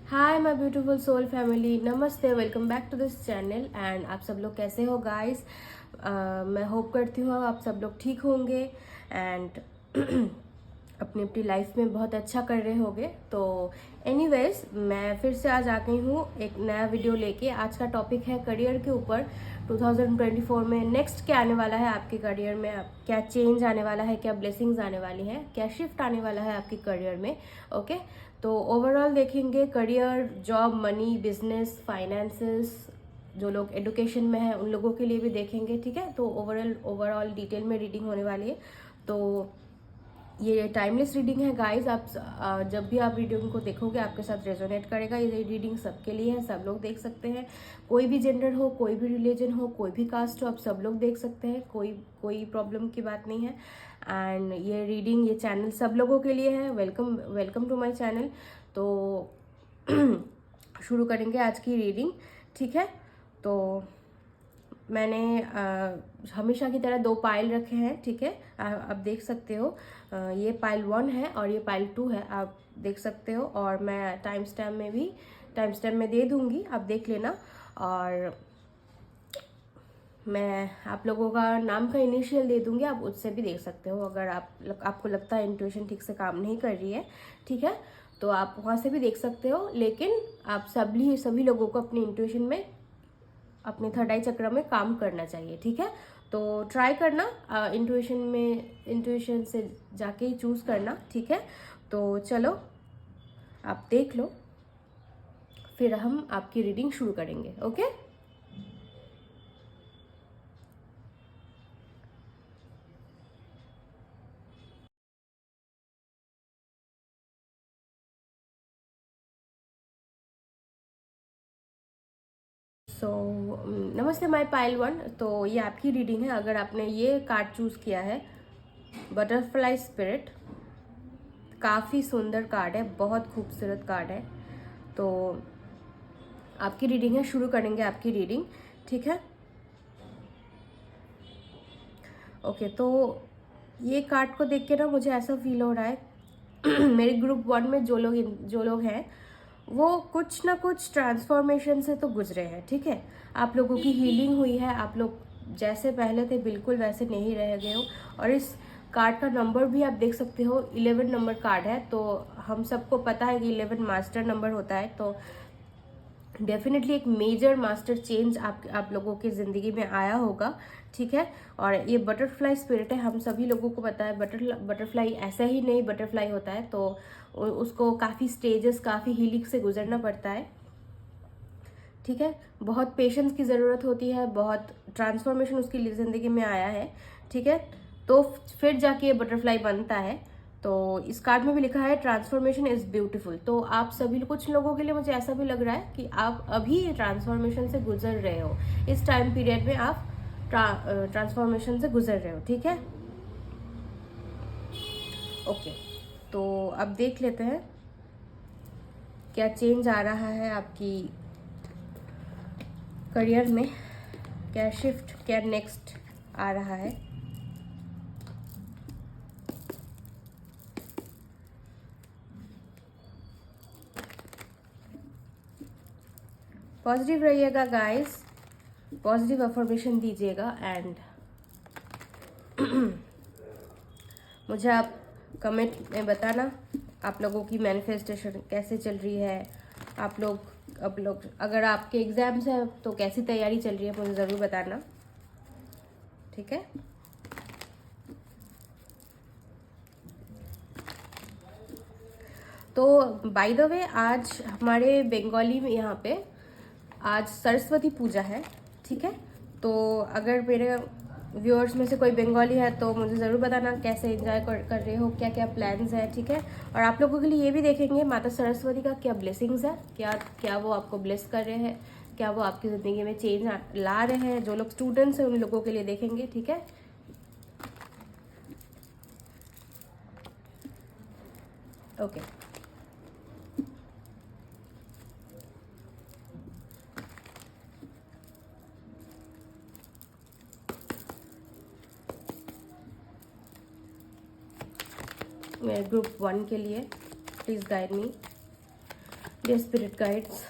Hi my beautiful soul family, नमस्ते, welcome back to this channel. And आप सब लोग कैसे हो गाइस? मैं होप करती हूँ आप सब लोग ठीक होंगे एंड अपनी अपनी लाइफ में बहुत अच्छा कर रहे होंगे। तो एनीवेज, मैं फिर से आज आ गई हूँ एक नया वीडियो लेके। आज का टॉपिक है करियर के ऊपर। 2024 में नेक्स्ट क्या आने वाला है आपके करियर में, क्या चेंज आने वाला है, क्या ब्लेसिंग्स आने वाली हैं, क्या शिफ्ट आने वाला है आपके करियर में। ओके, तो ओवरऑल देखेंगे career, job, money, business, finances, जो लोग एडुकेशन में हैं उन लोगों के लिए भी देखेंगे। ठीक है, तो ओवरऑल डिटेल में रीडिंग होने वाली है। तो ये टाइमलेस रीडिंग है गाइस। आप जब भी आप रीडिंग को देखोगे आपके साथ रेजोनेट करेगा। ये रीडिंग सबके लिए है, सब लोग देख सकते हैं। कोई भी जेंडर हो, कोई भी रिलीजन हो, कोई भी कास्ट हो, आप सब लोग देख सकते हैं। कोई प्रॉब्लम की बात नहीं है। एंड ये रीडिंग, ये चैनल सब लोगों के लिए है। Welcome welcome to my channel. तो शुरू करेंगे आज की रीडिंग। ठीक है, तो मैंने हमेशा की तरह 2 पाइल रखे हैं। ठीक है, आप देख सकते हो। ये पाइल 1 है और ये पाइल 2 है, आप देख सकते हो। और मैं टाइम स्टैम्प में दे दूंगी, आप देख लेना। और मैं आप लोगों का नाम का इनिशियल दे दूंगी, आप उससे भी देख सकते हो। अगर आपको लगता है इंट्यूशन ठीक से काम नहीं कर रही है, ठीक है, तो आप वहाँ से भी देख सकते हो। लेकिन आप सभी लोगों को अपनी इंट्यूशन में, अपने थर्ड आई चक्र में काम करना चाहिए। ठीक है, तो ट्राई करना, इंट्यूशन से जाके ही चूज करना। ठीक है, तो चलो आप देख लो, फिर हम आपकी रीडिंग शुरू करेंगे। ओके, सो नमस्ते माय पाइल 1। तो ये आपकी रीडिंग है। अगर आपने ये कार्ड चूज किया है, बटरफ्लाई स्पिरिट, काफ़ी सुंदर कार्ड है, बहुत खूबसूरत कार्ड है। तो आपकी रीडिंग है, शुरू करेंगे आपकी रीडिंग। ठीक है, ओके। तो ये कार्ड को देख के ना मुझे ऐसा फील हो रहा है मेरे ग्रुप 1 में जो लोग हैं वो कुछ ना कुछ ट्रांसफॉर्मेशन से तो गुजरे हैं। ठीक है, आप लोगों की हीलिंग हुई है, आप लोग जैसे पहले थे बिल्कुल वैसे नहीं रह गए हो। और इस कार्ड का नंबर भी आप देख सकते हो, 11 नंबर कार्ड है। तो हम सबको पता है कि 11 मास्टर नंबर होता है। तो डेफिनेटली एक मेजर मास्टर चेंज आप लोगों की ज़िंदगी में आया होगा। ठीक है, और ये बटरफ्लाई स्पिरिट है, हम सभी लोगों को पता है बटरफ्लाई ऐसा ही नहीं बटरफ्लाई होता है। तो उसको काफ़ी स्टेजेस, काफ़ी हीलिंग से गुजरना पड़ता है। ठीक है, बहुत पेशेंस की ज़रूरत होती है, बहुत ट्रांसफॉर्मेशन उसकी ज़िंदगी में आया है। ठीक है, तो फिर जाके ये बटरफ्लाई बनता है। तो इस कार्ड में भी लिखा है ट्रांसफॉर्मेशन इज़ ब्यूटीफुल। तो आप सभी, कुछ लोगों के लिए मुझे ऐसा भी लग रहा है कि आप अभी ट्रांसफॉर्मेशन से गुजर रहे हो। इस टाइम पीरियड में आप ट्रांसफॉर्मेशन से गुजर रहे हो। ठीक है, ओके। तो अब देख लेते हैं क्या चेंज आ रहा है आपकी करियर में, क्या शिफ्ट, क्या नेक्स्ट आ रहा है। पॉजिटिव रहिएगा गाइस, पॉजिटिव अफर्मेशन दीजिएगा। एंड मुझे आप कमेंट में बताना आप लोगों की मैनिफेस्टेशन कैसे चल रही है। आप लोग अगर आपके एग्जाम्स हैं तो कैसी तैयारी चल रही है, मुझे ज़रूर बताना। ठीक है, तो बाय द वे आज हमारे बंगाली में यहाँ पे आज सरस्वती पूजा है। ठीक है, तो अगर मेरे व्यूअर्स में से कोई बंगाली है तो मुझे ज़रूर बताना कैसे एंजॉय कर रहे हो, क्या क्या प्लान्स हैं। ठीक है, और आप लोगों के लिए ये भी देखेंगे माता सरस्वती का क्या ब्लेसिंग्स है, क्या वो आपको ब्लेस कर रहे हैं, क्या वो आपकी ज़िंदगी में चेंज ला रहे हैं। जो लोग स्टूडेंट्स हैं उन लोगों के लिए देखेंगे। ठीक है, ओके। मेरे ग्रुप 1 के लिए please guide me. Dear spirit guides,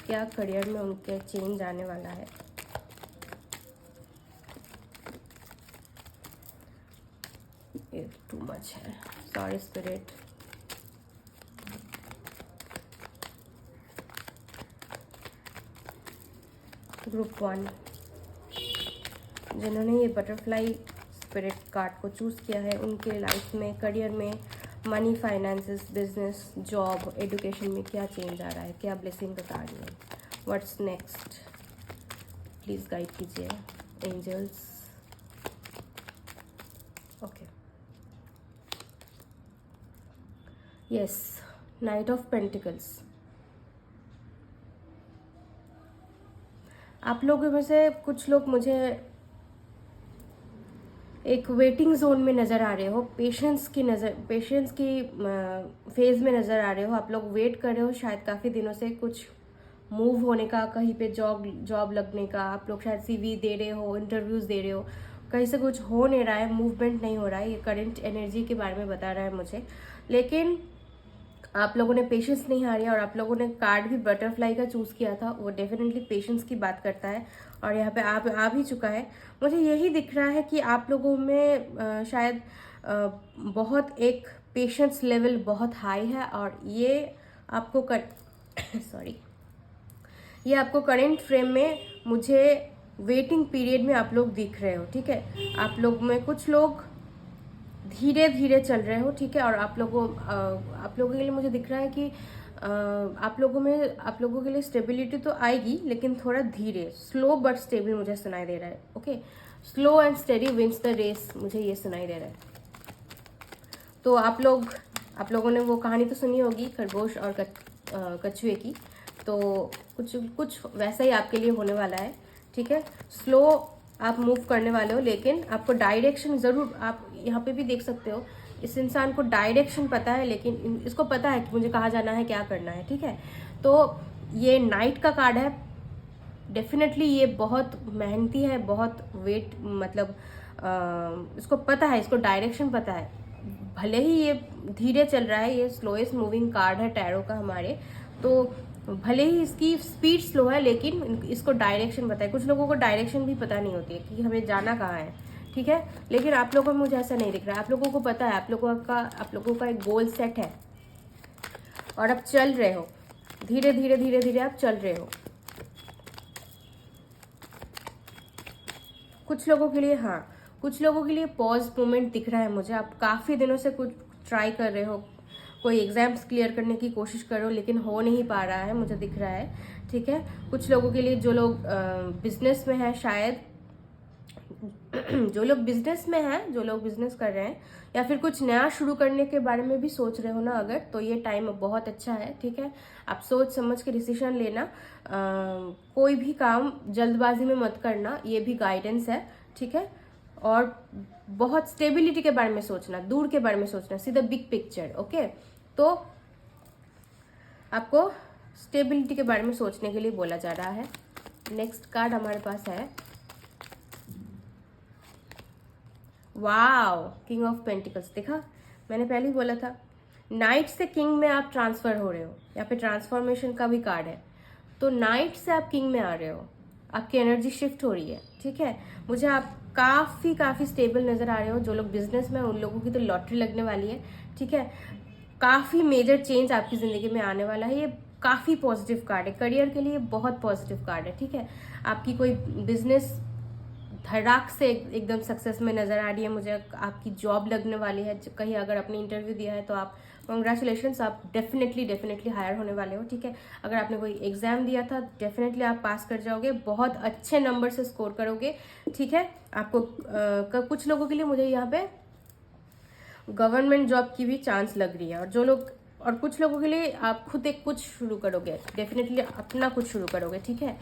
क्या करियर में उनके चेंज आने वाला है? ये टू मच है, सॉरी स्पिरिट। ग्रुप 1, जिन्होंने ये बटरफ्लाई स्पिरिट कार्ड को चूज़ किया है, उनके लाइफ में, करियर में, money, finances, business, job, education में क्या चेंज आ रहा है, क्या ब्लेसिंग का कार्ड है, व्हाट्स नेक्स्ट, प्लीज़ गाइड कीजिए angels. Okay, yes, knight of pentacles. आप लोगों में से कुछ लोग मुझे एक वेटिंग जोन में नज़र आ रहे हो, पेशेंस की फेज़ में नज़र आ रहे हो। आप लोग वेट कर रहे हो शायद काफ़ी दिनों से कुछ मूव होने का, कहीं पे जॉब लगने का। आप लोग शायद सीवी दे रहे हो, इंटरव्यूज़ दे रहे हो, कहीं से कुछ हो नहीं रहा है, मूवमेंट नहीं हो रहा है। ये करंट एनर्जी के बारे में बता रहा है मुझे। लेकिन आप लोगों ने पेशेंस नहीं हारी और आप लोगों ने कार्ड भी बटरफ्लाई का चूज़ किया था, वो डेफिनेटली पेशेंस की बात करता है और यहाँ पे आप आ भी चुका है। मुझे यही दिख रहा है कि आप लोगों में शायद बहुत एक पेशेंस लेवल बहुत हाई है और ये आपको सॉरी, ये आपको करेंट फ्रेम में मुझे वेटिंग पीरियड में आप लोग दिख रहे हो, ठीक है। आप लोग में कुछ लोग धीरे धीरे चल रहे हो, ठीक है, और आप लोगों के लिए मुझे दिख रहा है कि आप लोगों के लिए स्टेबिलिटी तो आएगी, लेकिन थोड़ा धीरे, स्लो बट स्टेबल मुझे सुनाई दे रहा है। Okay, slow and steady wins the race, मुझे ये सुनाई दे रहा है। तो आप लोगों ने वो कहानी तो सुनी होगी खरगोश और कछुए की, तो कुछ वैसा ही आपके लिए होने वाला है, ठीक है। स्लो आप मूव करने वाले हो, लेकिन आपको डायरेक्शन ज़रूर, आप यहाँ पे भी देख सकते हो, इस इंसान को डायरेक्शन पता है, लेकिन इसको पता है कि मुझे कहाँ जाना है, क्या करना है, ठीक है। तो ये नाइट का कार्ड है, डेफिनेटली ये बहुत मेहनती है, बहुत वेट, मतलब इसको पता है, इसको डायरेक्शन पता है। भले ही ये धीरे चल रहा है, ये स्लोएस्ट मूविंग कार्ड है टैरो का हमारे, तो भले ही इसकी स्पीड स्लो है, लेकिन इसको डायरेक्शन पता है। कुछ लोगों को डायरेक्शन भी पता नहीं होती है कि हमें जाना कहाँ है, ठीक है। लेकिन आप लोगों को मुझे ऐसा नहीं दिख रहा है, आप लोगों को पता है, आप लोगों का एक गोल सेट है और आप चल रहे हो, धीरे धीरे धीरे धीरे आप चल रहे हो। कुछ लोगों के लिए पॉज मोमेंट दिख रहा है मुझे। आप काफ़ी दिनों से कुछ ट्राई कर रहे हो, कोई एग्जाम्स क्लियर करने की कोशिश कर रहे हो, लेकिन हो नहीं पा रहा है, मुझे दिख रहा है, ठीक है। कुछ लोगों के लिए जो लोग बिजनेस में है, शायद जो लोग बिजनेस में हैं, जो लोग बिजनेस कर रहे हैं, या फिर कुछ नया शुरू करने के बारे में भी सोच रहे हो ना अगर, तो ये टाइम बहुत अच्छा है, ठीक है। आप सोच समझ के डिसीजन लेना, कोई भी काम जल्दबाजी में मत करना, ये भी गाइडेंस है, ठीक है। और बहुत स्टेबिलिटी के बारे में सोचना, दूर के बारे में सोचना, see the big picture, okay. तो आपको स्टेबिलिटी के बारे में सोचने के लिए बोला जा रहा है। नेक्स्ट कार्ड हमारे पास है, वाओ, किंग ऑफ पेंटिकल्स। देखा, मैंने पहले ही बोला था, नाइट से किंग में आप ट्रांसफर हो रहे हो, यहाँ पे ट्रांसफॉर्मेशन का भी कार्ड है। तो नाइट से आप किंग में आ रहे हो, आपकी एनर्जी शिफ्ट हो रही है, ठीक है। मुझे आप काफ़ी स्टेबल नज़र आ रहे हो। जो लोग बिजनेस में, उन लोगों की तो लॉटरी लगने वाली है, ठीक है। काफ़ी मेजर चेंज आपकी ज़िंदगी में आने वाला है। ये काफ़ी पॉजिटिव कार्ड है, करियर के लिए बहुत पॉजिटिव कार्ड है, ठीक है। आपकी कोई बिजनेस धड़ाक से एकदम सक्सेस में नज़र आ रही है मुझे। आपकी जॉब लगने वाली है, कहीं अगर आपने इंटरव्यू दिया है तो आप कॉन्ग्रेचुलेशंस, आप डेफिनेटली हायर होने वाले हो, ठीक है। अगर आपने कोई एग्जाम दिया था, डेफिनेटली आप पास कर जाओगे, बहुत अच्छे नंबर से स्कोर करोगे, ठीक है। आपको कुछ लोगों के लिए मुझे यहाँ पे गवर्नमेंट जॉब की भी चांस लग रही है, और कुछ लोगों के लिए आप खुद एक कुछ शुरू करोगे, डेफिनेटली अपना कुछ शुरू करोगे, ठीक है।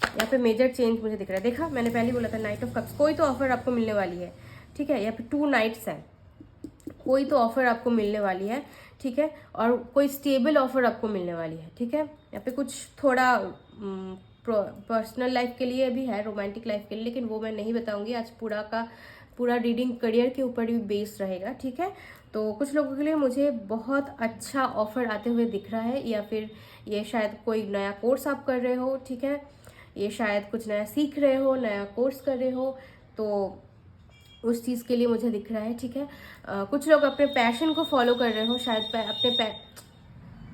यहाँ पे मेजर चेंज मुझे दिख रहा है। देखा, मैंने पहले बोला था नाइट ऑफ कप्स, कोई तो ऑफर आपको मिलने वाली है, ठीक है। यहाँ पे 2 नाइट्स है, कोई तो ऑफर आपको मिलने वाली है, ठीक है। और कोई स्टेबल ऑफर आपको मिलने वाली है, ठीक है। यहाँ पे कुछ थोड़ा पर्सनल लाइफ के लिए भी है, रोमांटिक लाइफ के लिए, लेकिन वो मैं नहीं बताऊंगी आज। पूरा रीडिंग करियर के ऊपर भी बेस्ड रहेगा, ठीक है। तो कुछ लोगों के लिए मुझे बहुत अच्छा ऑफर आते हुए दिख रहा है, या फिर ये शायद कोई नया कोर्स आप कर रहे हो, ठीक है, ये शायद कुछ नया सीख रहे हो, नया कोर्स कर रहे हो, तो उस चीज़ के लिए मुझे दिख रहा है, ठीक है। कुछ लोग अपने पैशन को फॉलो कर रहे हो, शायद I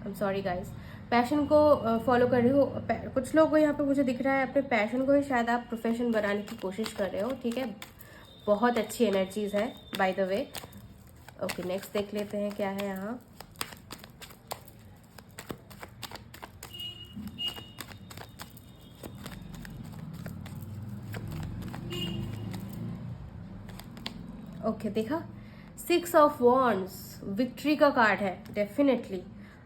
am sorry guys, passion को फॉलो कर रहे हो। कुछ लोग को यहाँ पे मुझे दिख रहा है अपने पैशन को ही शायद आप प्रोफेशन बनाने की कोशिश कर रहे हो, ठीक है। बहुत अच्छी एनर्जीज है by the way. Okay, next देख लेते हैं क्या है यहाँ। ओके, देखा 6 ऑफ वॉन्ड्स, विक्ट्री का कार्ड है डेफिनेटली।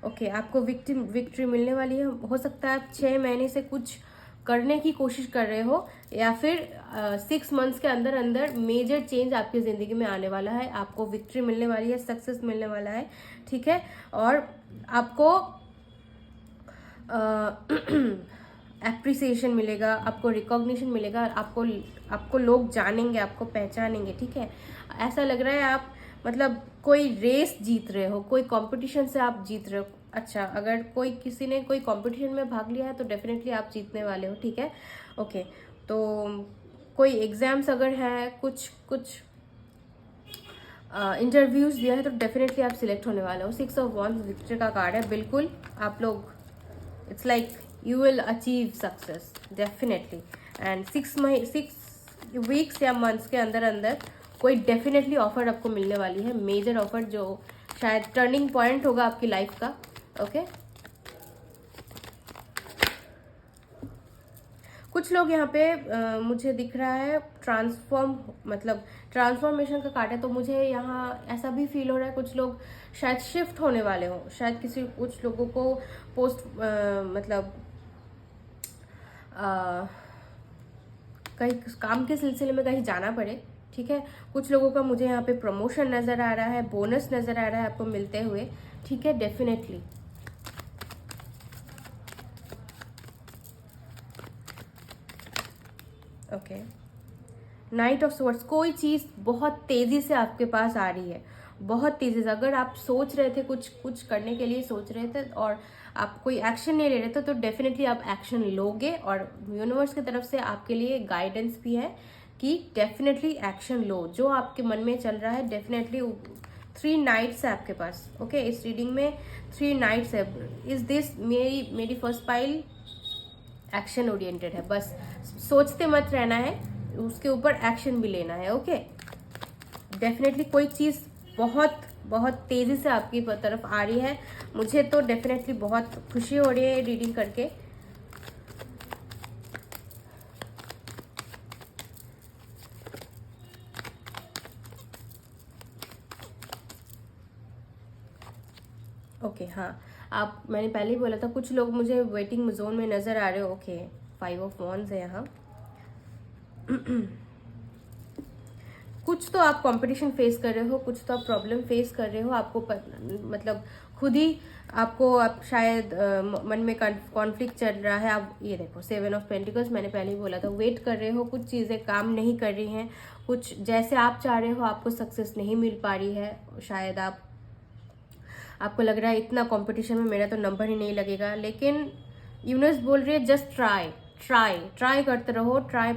ओके, आपको विक्ट्री मिलने वाली है। हो सकता है आप 6 महीने से कुछ करने की कोशिश कर रहे हो, या फिर 6 मंथ्स के अंदर अंदर मेजर चेंज आपकी ज़िंदगी में आने वाला है। आपको विक्ट्री मिलने वाली है, सक्सेस मिलने वाला है, ठीक है। और आपको एप्रिसिएशन मिलेगा, आपको रिकॉग्निशन मिलेगा, आपको लोग जानेंगे, आपको पहचानेंगे, ठीक है। ऐसा लग रहा है आप मतलब कोई रेस जीत रहे हो, कोई कंपटीशन से आप जीत रहे हो। अच्छा, अगर किसी ने कोई कंपटीशन में भाग लिया है तो डेफिनेटली आप जीतने वाले हो, ठीक है। ओके, तो कोई एग्जाम्स अगर है, कुछ इंटरव्यूज दिया है, तो डेफिनेटली आप सिलेक्ट होने वाले हो। 6 ऑफ वॉन्ड्स विक्ट्री का कार्ड है। बिल्कुल आप लोग, it's like you will achieve success definitely, and 6 weeks या मंथ्स के अंदर अंदर कोई डेफिनेटली ऑफर आपको मिलने वाली है, मेजर ऑफर जो शायद टर्निंग पॉइंट होगा आपकी लाइफ का। ओके, कुछ लोग यहाँ पे मुझे दिख रहा है ट्रांसफॉर्मेशन का कार्ड है, तो मुझे यहाँ ऐसा भी फील हो रहा है कुछ लोग शायद शिफ्ट होने वाले हो, शायद कुछ लोगों को पोस्ट कहीं काम के सिलसिले में कहीं जाना पड़े, ठीक है। कुछ लोगों का मुझे यहाँ पे प्रमोशन नज़र आ रहा है, बोनस नज़र आ रहा है आपको मिलते हुए, ठीक है, definitely. Okay, night of swords, कोई चीज़ बहुत तेज़ी से आपके पास आ रही है, बहुत तेज़ी से। अगर आप सोच रहे थे कुछ करने के लिए सोच रहे थे और आप कोई एक्शन नहीं ले रहे थे, तो डेफिनेटली आप एक्शन लोगे, और यूनिवर्स की तरफ से आपके लिए गाइडेंस भी है कि डेफिनेटली एक्शन लो। जो आपके मन में चल रहा है डेफिनेटली 3 नाइट्स है आपके पास। ओके, इस रीडिंग में 3 नाइट्स है। इज दिस मेरी फर्स्ट पाइल एक्शन ओरिएंटेड है, बस सोचते मत रहना है, उसके ऊपर एक्शन भी लेना है। ओके, डेफिनेटली कोई चीज़ बहुत बहुत तेज़ी से आपकी तरफ आ रही है। मुझे तो डेफिनेटली बहुत खुशी हो रही है रीडिंग करके। ओके, हाँ, मैंने पहले ही बोला था कुछ लोग मुझे वेटिंग जोन में नज़र आ रहे हो। ओके, 5 ऑफ वॉन्ड्स है यहाँ। कुछ तो आप कंपटीशन फेस कर रहे हो, कुछ तो आप प्रॉब्लम फेस कर रहे हो, आपको मतलब खुद ही आपको आप शायद मन में कॉन्फ्लिक्ट चल रहा है। आप ये देखो 7 ऑफ पेंटिकल्स, मैंने पहले ही बोला था, वेट कर रहे हो, कुछ चीज़ें काम नहीं कर रही हैं, कुछ जैसे आप चाह रहे हो आपको सक्सेस नहीं मिल पा रही है। शायद आपको लग रहा है इतना कंपटीशन में मेरा तो नंबर ही नहीं लगेगा, लेकिन यूनिवर्स बोल रही है जस्ट ट्राई करते रहो, ट्राई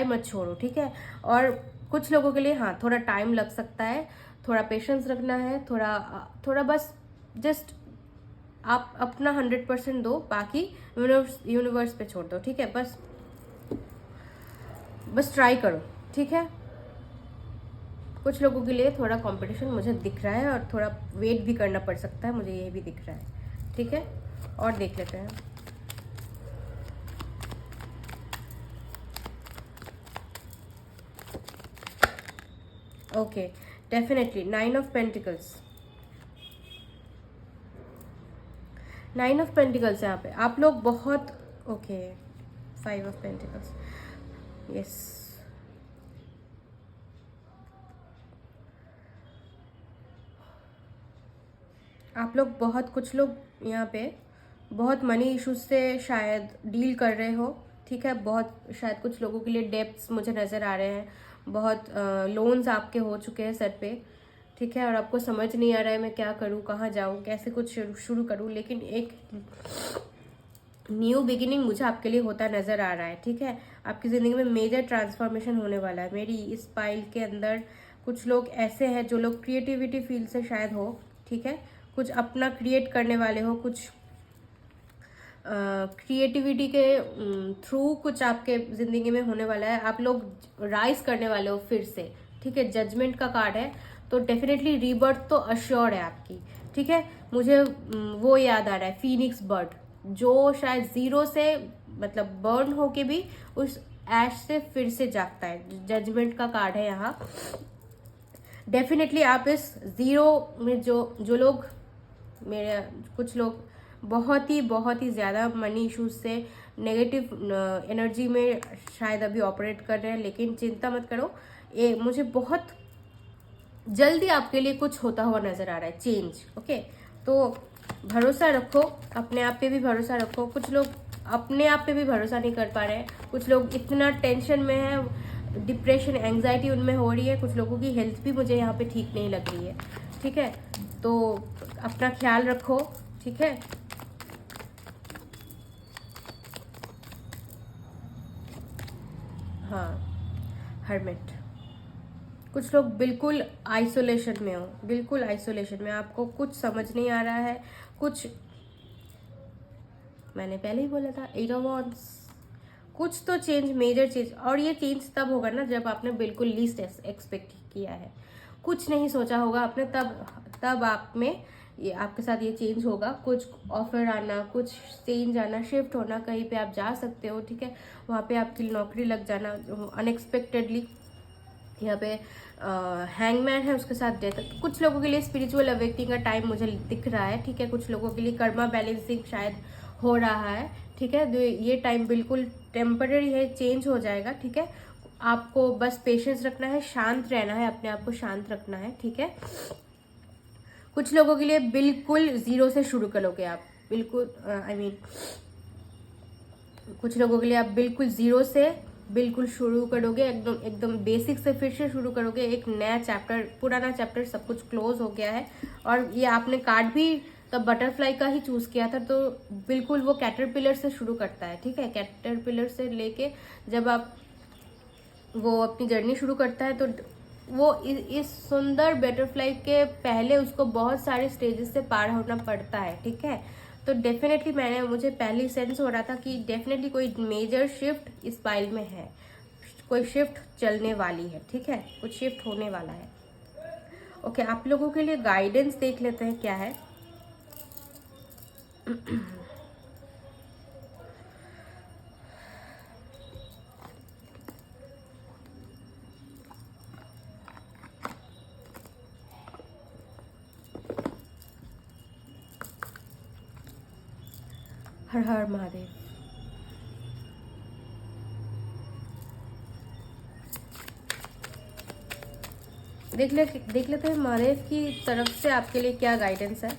मत छोड़ो, ठीक है। और कुछ लोगों के लिए हाँ थोड़ा टाइम लग सकता है, थोड़ा पेशेंस रखना है, थोड़ा बस जस्ट आप अपना 100% दो, बाकी यूनिवर्स पे छोड़ दो, ठीक है। बस ट्राई करो, ठीक है। कुछ लोगों के लिए थोड़ा कंपटीशन मुझे दिख रहा है और थोड़ा वेट भी करना पड़ सकता है, मुझे ये भी दिख रहा है, ठीक है। और देख लेते हैं। Okay, definitely 9 of pentacles, 9 of pentacles यहाँ पे आप लोग बहुत ओके। 5 ऑफ पेंटिकल्स, यस, आप लोग कुछ लोग यहाँ पे बहुत मनी इश्यूज से शायद डील कर रहे हो, ठीक है। बहुत शायद कुछ लोगों के लिए डेब्ट्स मुझे नज़र आ रहे हैं, बहुत लोन्स आपके हो चुके हैं सर पे, ठीक है, और आपको समझ नहीं आ रहा है मैं क्या करूँ, कहाँ जाऊँ, कैसे कुछ शुरू करूँ, लेकिन एक न्यू बिगिनिंग मुझे आपके लिए होता नज़र आ रहा है। ठीक है, आपकी ज़िंदगी में मेजर ट्रांसफॉर्मेशन होने वाला है। मेरी इस पाइल के अंदर कुछ लोग ऐसे हैं जो लोग क्रिएटिविटी फील्ड से शायद हो। ठीक है, कुछ अपना क्रिएट करने वाले हो, कुछ क्रिएटिविटी के थ्रू कुछ आपके ज़िंदगी में होने वाला है। आप लोग राइज करने वाले हो फिर से। ठीक है, जजमेंट का कार्ड है, तो डेफिनेटली रीबर्थ तो अश्योर्ड है आपकी। ठीक है, मुझे वो याद आ रहा है, फीनिक्स बर्ड, जो शायद जीरो से मतलब बर्न होके भी उस ऐश से फिर से जागता है। जजमेंट का कार्ड है यहाँ। डेफिनेटली आप इस जीरो में जो लोग, मेरे कुछ लोग बहुत ही ज़्यादा मनी इश्यूज से नेगेटिव एनर्जी में शायद अभी ऑपरेट कर रहे हैं, लेकिन चिंता मत करो, ये मुझे बहुत जल्दी आपके लिए कुछ होता हुआ नज़र आ रहा है, चेंज। ओके, तो भरोसा रखो, अपने आप पे भी भरोसा रखो। कुछ लोग अपने आप पे भी भरोसा नहीं कर पा रहे हैं, कुछ लोग इतना टेंशन में है, डिप्रेशन एंग्जाइटी उनमें हो रही है। कुछ लोगों की हेल्थ भी मुझे यहाँ पे ठीक नहीं लग रही है। ठीक है, तो अपना ख्याल रखो। ठीक है, हाँ, हर्मिट, कुछ लोग बिल्कुल आइसोलेशन में हो, बिल्कुल आइसोलेशन में, आपको कुछ समझ नहीं आ रहा है। कुछ मैंने पहले ही बोला था, 8 ऑफ वांड्स, कुछ तो चेंज, मेजर चेंज, और ये चेंज तब होगा ना जब आपने बिल्कुल लीस्ट एक्सपेक्ट किया है, कुछ नहीं सोचा होगा आपने, तब आप में ये आपके साथ ये चेंज होगा। कुछ ऑफर आना, कुछ चेंज आना, शिफ्ट होना, कहीं पे आप जा सकते हो। ठीक है, वहाँ पे आपकी नौकरी लग जाना अनएक्सपेक्टेडली। यहाँ पे हैंगमैन है, उसके साथ डेथ। कुछ लोगों के लिए स्पिरिचुअल अवेकनिंग का टाइम मुझे दिख रहा है। ठीक है, कुछ लोगों के लिए कर्मा बैलेंसिंग शायद हो रहा है। ठीक है, तो ये टाइम बिल्कुल टेम्पररी है, चेंज हो जाएगा। ठीक है, आपको बस पेशेंस रखना है, शांत रहना है, अपने आप को शांत रखना है। ठीक है, कुछ लोगों के लिए बिल्कुल जीरो से शुरू करोगे आप, बिल्कुल कुछ लोगों के लिए आप बिल्कुल जीरो से बिल्कुल शुरू करोगे, एकदम एकदम बेसिक से फिर से शुरू करोगे। एक नया चैप्टर, पुराना चैप्टर सब कुछ क्लोज हो गया है। और ये आपने कार्ड भी तब बटरफ्लाई का ही चूज किया था, तो बिल्कुल वो कैटरपिलर से शुरू करता है। ठीक है, कैटरपिलर से लेके जब आप वो अपनी जर्नी शुरू करता है, तो वो इस सुंदर बटरफ्लाई के पहले उसको बहुत सारे स्टेजेस से पार होना पड़ता है। ठीक है, तो डेफिनेटली मुझे पहले सेंस हो रहा था कि डेफिनेटली कोई मेजर शिफ्ट इस पाइल में है, कोई शिफ्ट चलने वाली है। ठीक है, कुछ शिफ्ट होने वाला है। ओके, आप लोगों के लिए गाइडेंस देख लेते हैं क्या है। हर हर महादेव। देख लेते हैं महादेव की तरफ से आपके लिए क्या गाइडेंस है।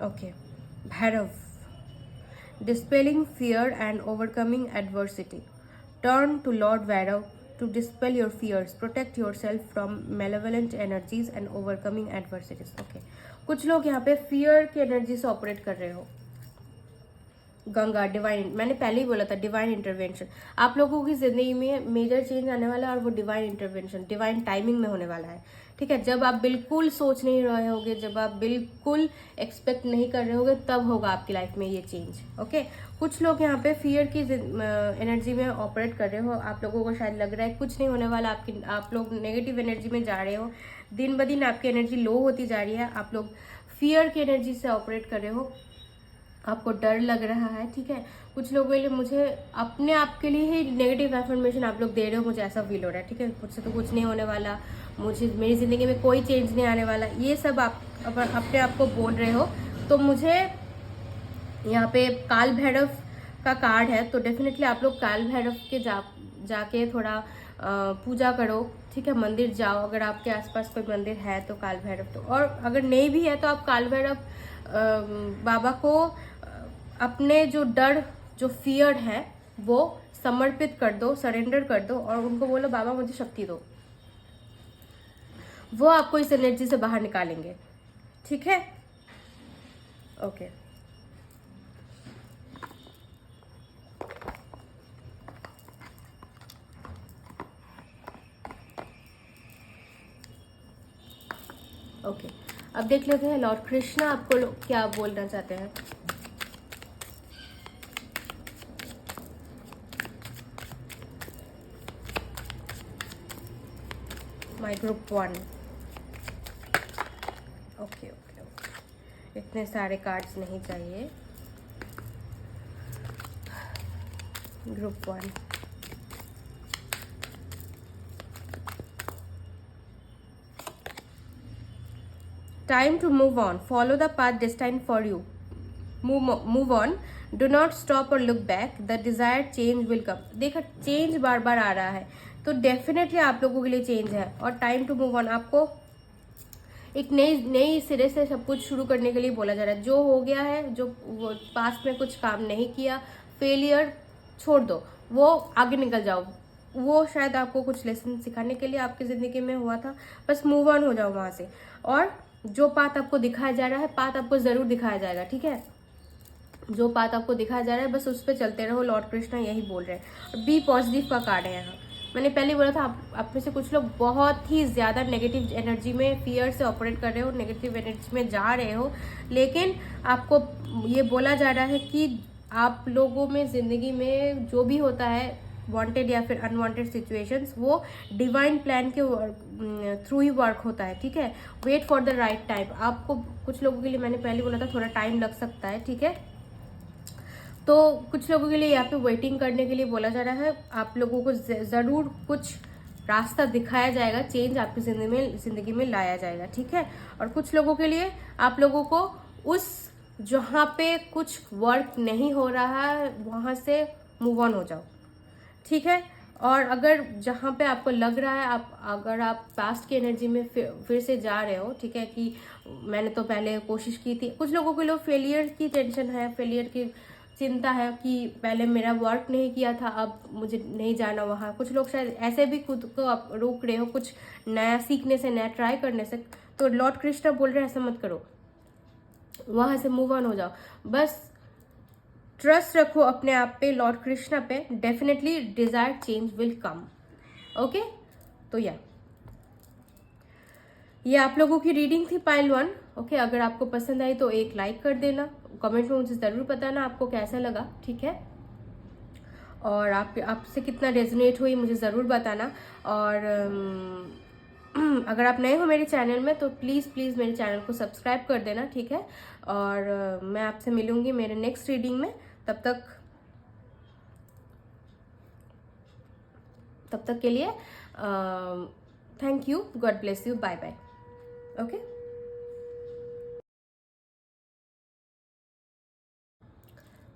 Okay, Bhairav, dispelling fear and overcoming adversity. Turn to Lord Vairav to dispel your fears, protect yourself from malevolent energies and overcoming adversities. Okay, कुछ लोग यहाँ पे fear की एनर्जी से ऑपरेट कर रहे हो। गंगा, डिवाइन, मैंने पहले ही बोला था, डिवाइन इंटरवेंशन आप लोगों की जिंदगी में मेजर चेंज आने वाला है, और वो डिवाइन इंटरवेंशन डिवाइन टाइमिंग में होने वाला है। ठीक है, जब आप बिल्कुल सोच नहीं रहे होगे, जब आप बिल्कुल एक्सपेक्ट नहीं कर रहे होगे, तब होगा आपकी लाइफ में ये चेंज। ओके, कुछ लोग यहाँ पे फियर की एनर्जी में ऑपरेट कर रहे हो। आप लोगों को शायद लग रहा है कुछ नहीं होने वाला, आप लोग नेगेटिव एनर्जी में जा रहे हो, दिन ब दिन आपकी एनर्जी लो होती जा रही है, आप लोग फियर की एनर्जी से ऑपरेट कर रहे हो, आपको डर लग रहा है। ठीक है, कुछ लोगों के लिए मुझे अपने आप के लिए ही नेगेटिव एफर्मेशन आप लोग दे रहे हो, मुझे ऐसा फील हो रहा है। ठीक है, मुझसे तो कुछ नहीं होने वाला, मुझे मेरी ज़िंदगी में कोई चेंज नहीं आने वाला, ये सब आप अपने आप को बोल रहे हो। तो मुझे यहाँ पे काल भैरव का कार्ड है, तो डेफिनेटली आप लोग काल भैरव के जाके थोड़ा पूजा करो। ठीक है, मंदिर जाओ, अगर आपके आसपास कोई मंदिर है तो काल भैरव, तो और अगर नहीं भी है तो आप काल भैरव बाबा को अपने जो डर, जो फियर है, वो समर्पित कर दो, सरेंडर कर दो और उनको बोलो बाबा मुझे शक्ति दो। वो आपको इस एनर्जी से बाहर निकालेंगे। ठीक है? ओके। ओके, अब देख लेते हैं लॉर्ड कृष्णा आपको क्या बोलना चाहते हैं। My group 1। Okay okay okay, इतने सारे कार्ड्स नहीं चाहिए। Group 1। Time to move on. Follow the path destined for you. Move on. Do not stop or look back. The desired change will come. देखा, चेंज बार बार आ रहा है तो definitely आप लोगों के लिए चेंज है। और टाइम टू मूव ऑन, आपको एक नई सिरे से सब कुछ शुरू करने के लिए बोला जा रहा है। जो हो गया है, जो पास्ट में कुछ काम नहीं किया, फेलियर छोड़ दो, वो आगे निकल जाओ। वो शायद आपको कुछ लेसन सिखाने के लिए आपकी ज़िंदगी में हुआ था, बस मूव ऑन हो जाओ वहाँ से। और जो पाथ आपको दिखाया जा रहा है, पाथ आपको ज़रूर दिखाया जाएगा। ठीक है? जो पाथ आपको दिखाया जा रहा है बस उस पर चलते रहो। लॉर्ड कृष्णा यही बोल रहे हैं। बी पॉजिटिव का कार्ड है यहाँ। मैंने पहले बोला था आप में से कुछ लोग बहुत ही ज़्यादा नेगेटिव एनर्जी में, फियर से ऑपरेट कर रहे हो, नेगेटिव एनर्जी में जा रहे हो, लेकिन आपको ये बोला जा रहा है कि आप लोगों में ज़िंदगी में जो भी होता है, वांटेड या फिर अनवांटेड सिचुएशंस, वो डिवाइन प्लान के थ्रू ही वर्क होता है। ठीक है? Wait for the right time. आपको कुछ लोगों के लिए, मैंने पहले बोला था, थोड़ा टाइम लग सकता है। ठीक है? तो कुछ लोगों के लिए यहाँ पे वेटिंग करने के लिए बोला जा रहा है। आप लोगों को ज़रूर कुछ रास्ता दिखाया जाएगा, चेंज आपकी ज़िंदगी में लाया जाएगा। ठीक है? और कुछ लोगों के लिए आप लोगों को उस जहाँ पे कुछ वर्क नहीं हो रहा है वहाँ से मूव ऑन हो जाओ। ठीक है? और अगर जहाँ पे आपको लग रहा है अगर आप पास्ट की एनर्जी में फिर से जा रहे हो, ठीक है, कि मैंने तो पहले कोशिश की थी। कुछ लोगों के लिए फेलियर की टेंशन है, फेलियर की चिंता है कि पहले मेरा वर्क नहीं किया था, अब मुझे नहीं जाना वहाँ। कुछ लोग शायद ऐसे भी खुद को आप रोक रहे हो कुछ नया सीखने से, नया ट्राई करने से। तो लॉर्ड कृष्णा बोल रहे हैं ऐसा मत करो, वहाँ से मूव ऑन हो जाओ। बस ट्रस्ट रखो अपने आप पे, लॉर्ड कृष्णा पे। Definitely desired change will come. Okay? तो ये आप लोगों की रीडिंग थी पाइल 1। ओके? अगर आपको पसंद आई तो एक लाइक कर देना, कमेंट में मुझे ज़रूर बताना आपको कैसा लगा। ठीक है? और आपसे कितना रेजोनेट हुई मुझे ज़रूर बताना। और अगर आप नए हो मेरे चैनल में तो प्लीज़ मेरे चैनल को सब्सक्राइब कर देना। ठीक है? और मैं आपसे मिलूंगी मेरे नेक्स्ट रीडिंग में। तब तक के लिए thank you, God bless you, bye bye. Okay?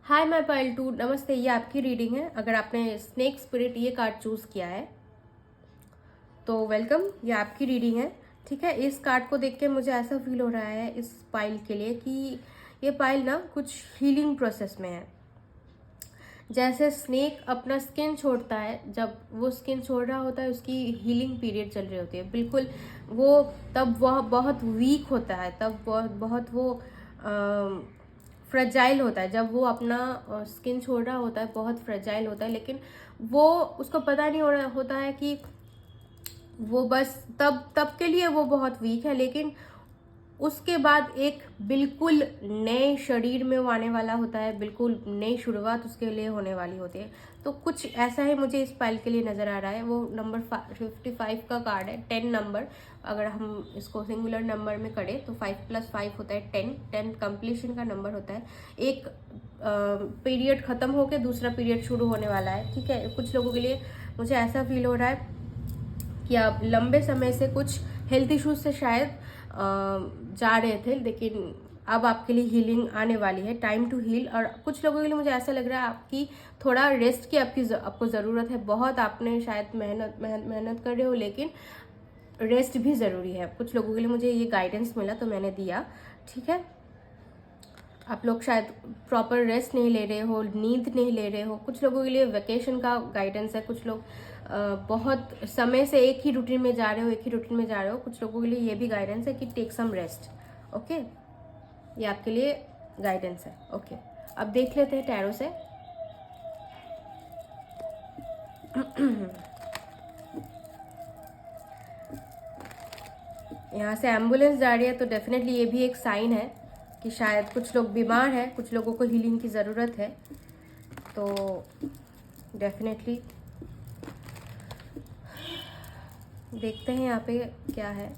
Hi my pile 2, नमस्ते। ये आपकी रीडिंग है। अगर आपने स्नेक स्पिरिट ये कार्ड चूज़ किया है तो वेलकम, ये आपकी रीडिंग है। ठीक है? इस कार्ड को देख के मुझे ऐसा फील हो रहा है इस पाइल के लिए कि ये पाइल ना कुछ हीलिंग प्रोसेस में है। जैसे स्नेक अपना स्किन छोड़ता है, जब वो स्किन छोड़ रहा होता है उसकी हीलिंग पीरियड चल रही होती है, बिल्कुल वो तब वह बहुत वीक होता है, तब बहुत वो फ्रेजाइल होता है। जब वो अपना स्किन छोड़ रहा होता है बहुत फ्रेजाइल होता है, लेकिन वो उसको पता नहीं हो रहा होता है कि वो बस तब के लिए वो बहुत वीक है, लेकिन उसके बाद एक बिल्कुल नए शरीर में वो आने वाला होता है, बिल्कुल नई शुरुआत उसके लिए होने वाली होती है। तो कुछ ऐसा ही मुझे इस पाइल के लिए नज़र आ रहा है। वो नंबर 55 का कार्ड है, 10 नंबर। अगर हम इसको सिंगुलर नंबर में करें तो 5 + 5 होता है 10। 10 कंप्लीशन का नंबर होता है। एक पीरियड ख़त्म होकर दूसरा पीरियड शुरू होने वाला है। ठीक है? कुछ लोगों के लिए मुझे ऐसा फील हो रहा है कि आप लंबे समय से कुछ हेल्थ इश्यूज से शायद जा रहे थे, लेकिन अब आपके लिए हीलिंग आने वाली है, टाइम टू हील। और कुछ लोगों के लिए मुझे ऐसा लग रहा है आपकी थोड़ा रेस्ट की आपको ज़रूरत है। बहुत आपने शायद मेहनत कर रहे हो, लेकिन रेस्ट भी ज़रूरी है। कुछ लोगों के लिए मुझे ये गाइडेंस मिला तो मैंने दिया। ठीक है? आप लोग शायद प्रॉपर रेस्ट नहीं ले रहे हो, नींद नहीं ले रहे हो। कुछ लोगों के लिए वेकेशन का गाइडेंस है, कुछ लोग बहुत समय से एक ही रूटीन में जा रहे हो। कुछ लोगों के लिए ये भी गाइडेंस है कि टेक सम रेस्ट। ओके, ये आपके लिए गाइडेंस है। ओके, अब देख लेते हैं टैरो से। यहाँ से एम्बुलेंस जा रही है, तो डेफिनेटली ये भी एक साइन है कि शायद कुछ लोग बीमार हैं, कुछ लोगों को हीलिंग की ज़रूरत है। तो डेफिनेटली देखते हैं यहाँ पे क्या है।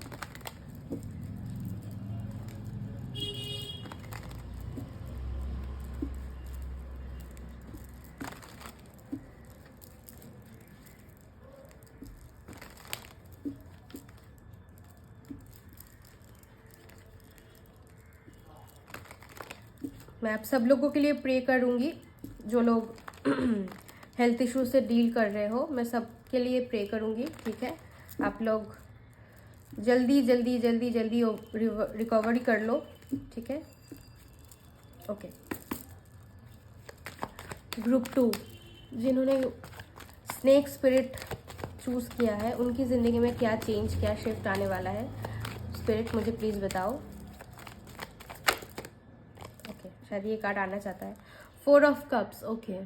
मैं आप सब लोगों के लिए प्रे करूँगी, जो लोग हेल्थ इशू से डील कर रहे हो, मैं सब के लिए प्रे करूँगी। ठीक है, आप लोग जल्दी जल्दी जल्दी जल्दी रिकवरी कर लो। ठीक है, ओके। ग्रुप 2 जिन्होंने स्नेक स्पिरिट चूज़ किया है, उनकी ज़िंदगी में क्या चेंज, क्या शिफ्ट आने वाला है? स्पिरिट मुझे प्लीज़ बताओ। ओके, शायद ये कार्ड आना चाहता है। 4 ऑफ कप्स। ओके,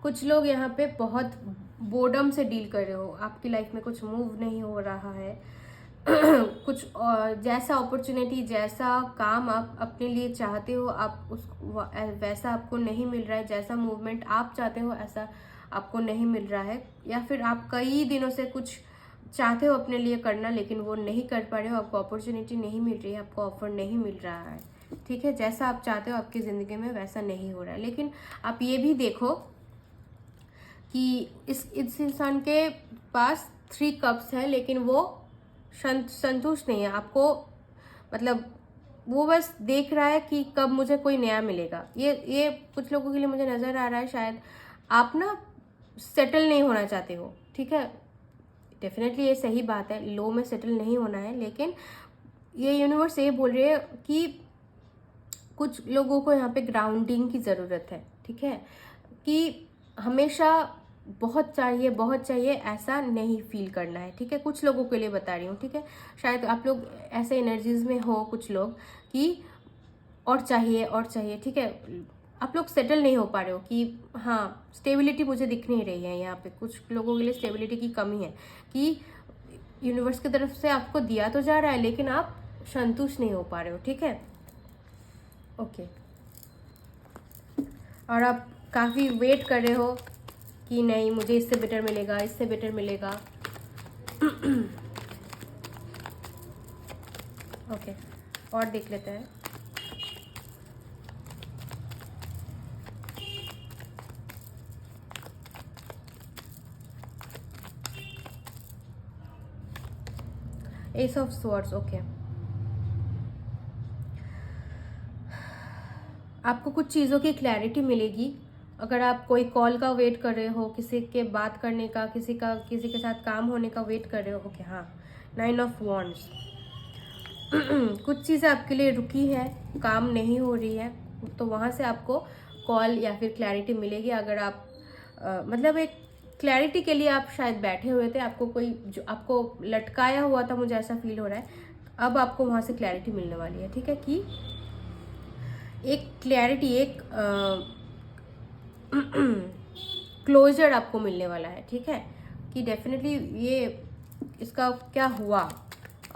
कुछ लोग यहाँ पे बहुत बोर्डम से डील कर रहे हो, आपकी लाइफ में कुछ मूव नहीं हो रहा है। कुछ जैसा अपॉर्चुनिटी, जैसा काम आप अपने लिए चाहते हो, आप उस वैसा आपको नहीं मिल रहा है। जैसा मूवमेंट आप चाहते हो ऐसा आपको नहीं मिल रहा है। या फिर आप कई दिनों से कुछ चाहते हो अपने लिए करना, लेकिन वो नहीं कर पा रहे हो, आपको अपॉर्चुनिटी नहीं मिल रही है, आपको ऑफर नहीं मिल रहा है। ठीक है, जैसा आप चाहते हो आपकी ज़िंदगी में वैसा नहीं हो रहा है। लेकिन आप ये भी देखो कि इस इंसान के पास 3 कप्स है, लेकिन वो संतुष्ट नहीं है। आपको मतलब वो बस देख रहा है कि कब मुझे कोई नया मिलेगा। ये कुछ लोगों के लिए मुझे नज़र आ रहा है, शायद आप ना सेटल नहीं होना चाहते हो। ठीक है, डेफिनेटली ये सही बात है, लो में सेटल नहीं होना है। लेकिन ये यूनिवर्स ये बोल रही है कि कुछ लोगों को यहाँ पे ग्राउंडिंग की ज़रूरत है। ठीक है, कि हमेशा बहुत चाहिए ऐसा नहीं फील करना है। ठीक है, कुछ लोगों के लिए बता रही हूँ। ठीक है, शायद आप लोग ऐसे एनर्जीज में हो, कुछ लोग कि और चाहिए। ठीक है, आप लोग सेटल नहीं हो पा रहे हो कि हाँ, स्टेबिलिटी मुझे दिख नहीं रही है। यहाँ पे कुछ लोगों के लिए स्टेबिलिटी की कमी है कि यूनिवर्स की तरफ से आपको दिया तो जा रहा है, लेकिन आप संतुष्ट नहीं हो पा रहे हो। ठीक है, ओके। और आप काफ़ी वेट कर रहे हो कि नहीं, मुझे इससे बेटर मिलेगा, इससे बेटर मिलेगा। ओके, और देख लेते हैं। S of swords. ओके, आपको कुछ चीज़ों की क्लैरिटी मिलेगी। अगर आप कोई कॉल का वेट कर रहे हो, किसी के बात करने का, किसी के साथ काम होने का वेट कर रहे हो। ओके, हाँ, 9 ऑफ वॉन्ड्स। कुछ चीज़ें आपके लिए रुकी है, काम नहीं हो रही है, तो वहाँ से आपको कॉल या फिर क्लैरिटी मिलेगी। अगर आप मतलब एक क्लैरिटी के लिए आप शायद बैठे हुए थे, आपको कोई जो आपको लटकाया हुआ था, मुझे ऐसा फील हो रहा है। अब आपको वहाँ से क्लैरिटी मिलने वाली है। ठीक है, कि एक क्लैरिटी, एक क्लोजर आपको मिलने वाला है। ठीक है, कि डेफिनेटली ये इसका क्या हुआ,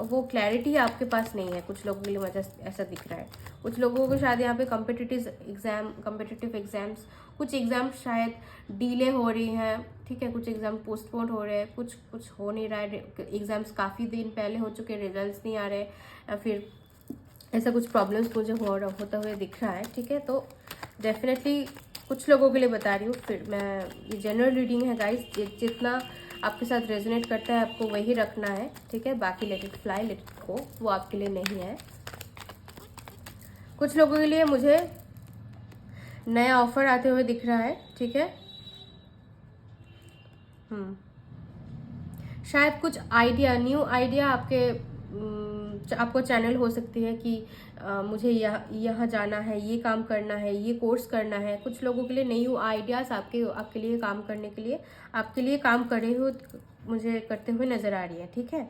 वो क्लैरिटी आपके पास नहीं है। कुछ लोगों के लिए मुझे ऐसा दिख रहा है। कुछ लोगों को शायद यहाँ पे कम्पिटिटिव एग्जाम्स, कुछ एग्जाम शायद डिले हो रही हैं। ठीक है, कुछ एग्जाम पोस्टपोन हो रहे हैं, कुछ हो नहीं रहा है। एग्जाम्स काफ़ी दिन पहले हो चुके, रिजल्ट्स नहीं आ रहे, या फिर ऐसा कुछ प्रॉब्लम्स मुझे होता हुए दिख रहा है। ठीक है, तो डेफिनेटली कुछ लोगों के लिए बता रही हूँ। फिर मैं, ये जनरल रीडिंग है गाइस, जितना आपके साथ रेजोनेट करता है आपको वही रखना है। ठीक है, बाकी let it fly, let it go, वो आपके लिए नहीं है। कुछ लोगों के लिए मुझे नया ऑफर आते हुए दिख रहा है। ठीक है, शायद कुछ आइडिया, न्यू आइडिया आपको चैनल हो सकती है कि मुझे यहाँ जाना है, ये काम करना है, ये कोर्स करना है। कुछ लोगों के लिए न्यू आइडियाज़ आपके लिए काम करने के लिए, आपके लिए काम करे हो मुझे करते हुए नज़र आ रही है, ठीक है।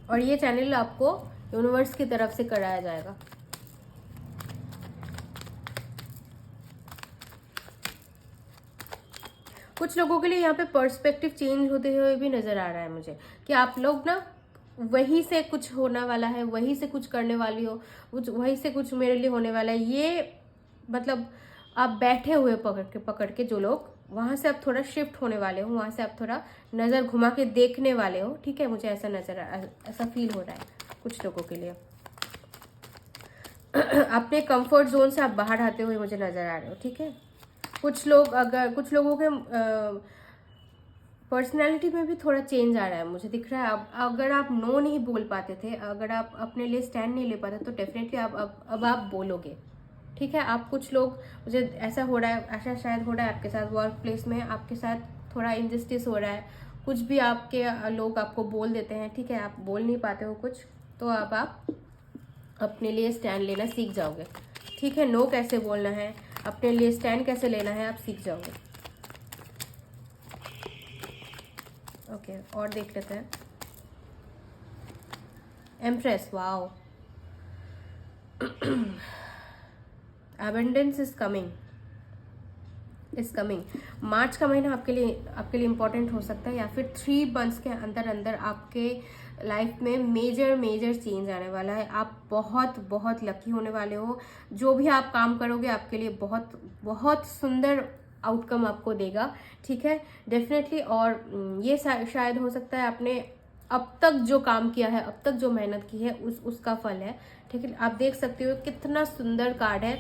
और ये चैनल आपको यूनिवर्स की तरफ से कराया जाएगा। कुछ लोगों के लिए यहाँ पे पर्सपेक्टिव चेंज होते हुए भी नजर आ रहा है मुझे, कि आप लोग ना वहीं से कुछ होने वाला है, वहीं से कुछ करने वाली हो, वहीं से कुछ मेरे लिए होने वाला है। ये मतलब आप बैठे हुए पकड़ के जो लोग, वहां से आप थोड़ा शिफ्ट होने वाले हो, वहां से आप थोड़ा नजर घुमा के देखने वाले हो, ठीक है। मुझे ऐसा फील हो रहा है कुछ लोगों के लिए। अपने कंफर्ट जोन से आप बाहर आते हुए मुझे नजर आ रहे हो, ठीक है। कुछ लोगों के पर्सनैलिटी में भी थोड़ा चेंज आ रहा है मुझे दिख रहा है। अगर आप नो नहीं बोल पाते थे, अगर आप अपने लिए स्टैंड नहीं ले पाते, तो डेफिनेटली अब आप बोलोगे, ठीक है। आप कुछ लोग, मुझे ऐसा हो रहा है, ऐसा शायद हो रहा है आपके साथ, वर्क प्लेस में आपके साथ थोड़ा इनजस्टिस हो रहा है, कुछ भी आपके लोग आपको बोल देते हैं, ठीक है। आप बोल नहीं पाते हो कुछ, तो अब आप अपने लिए स्टैंड लेना सीख जाओगे, ठीक है। नो कैसे बोलना है, अपने लिए स्टैंड कैसे लेना है, आप सीख जाओगे। ओके, और देख लेते हैं। Empress, wow, abundance is coming. March का महीना आपके लिए इम्पोर्टेंट हो सकता है, या फिर 3 मंथ्स के अंदर अंदर आपके लाइफ में मेजर चेंज आने वाला है। आप बहुत लकी होने वाले हो। जो भी आप काम करोगे आपके लिए बहुत सुंदर आउटकम आपको देगा, ठीक है, डेफिनेटली। और ये शायद हो सकता है आपने अब तक जो काम किया है, अब तक जो मेहनत की है, उसका फल है, ठीक है। आप देख सकते हो कितना सुंदर कार्ड है।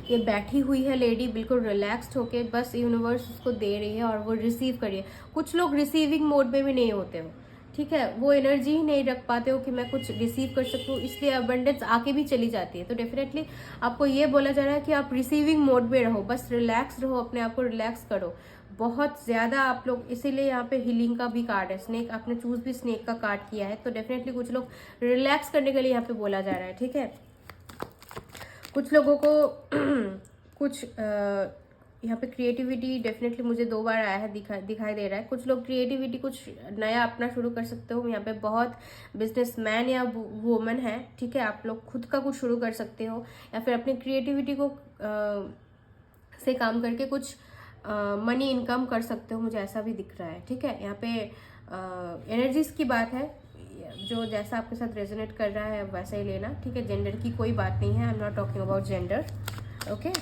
ये बैठी हुई है लेडी, बिल्कुल रिलैक्स्ड होके, बस यूनिवर्स उसको दे रही है और वो रिसीव करिए। कुछ लोग रिसीविंग मोड में भी नहीं होते हो, ठीक है, वो एनर्जी ही नहीं रख पाते हो कि मैं कुछ रिसीव कर सकूं, इसलिए अबंडेंस आके भी चली जाती है। तो डेफिनेटली आपको ये बोला जा रहा है कि आप रिसीविंग मोड में रहो, बस रिलैक्स रहो, अपने आप को रिलैक्स करो बहुत ज़्यादा आप लोग। इसीलिए यहाँ पे हीलिंग का भी कार्ड है, स्नेक, आपने चूज भी स्नेक का कार्ड किया है, तो डेफिनेटली कुछ लोग रिलैक्स करने के लिए यहाँ पे बोला जा रहा है, ठीक है। कुछ लोगों को कुछ यहाँ पे क्रिएटिविटी डेफिनेटली मुझे 2 बार आया है, दिखाई दे रहा है। कुछ लोग क्रिएटिविटी कुछ नया अपना शुरू कर सकते हो। यहाँ पे बहुत बिजनेसमैन या वुमन है, ठीक है, आप लोग खुद का कुछ शुरू कर सकते हो, या फिर अपनी क्रिएटिविटी को से काम करके कुछ मनी इनकम कर सकते हो, मुझे ऐसा भी दिख रहा है, ठीक है। यहाँ पे एनर्जीज की बात है, जो जैसा आपके साथ रेजोनेट कर रहा है वैसा ही लेना, ठीक है। जेंडर की कोई बात नहीं है, I am not talking about gender, okay.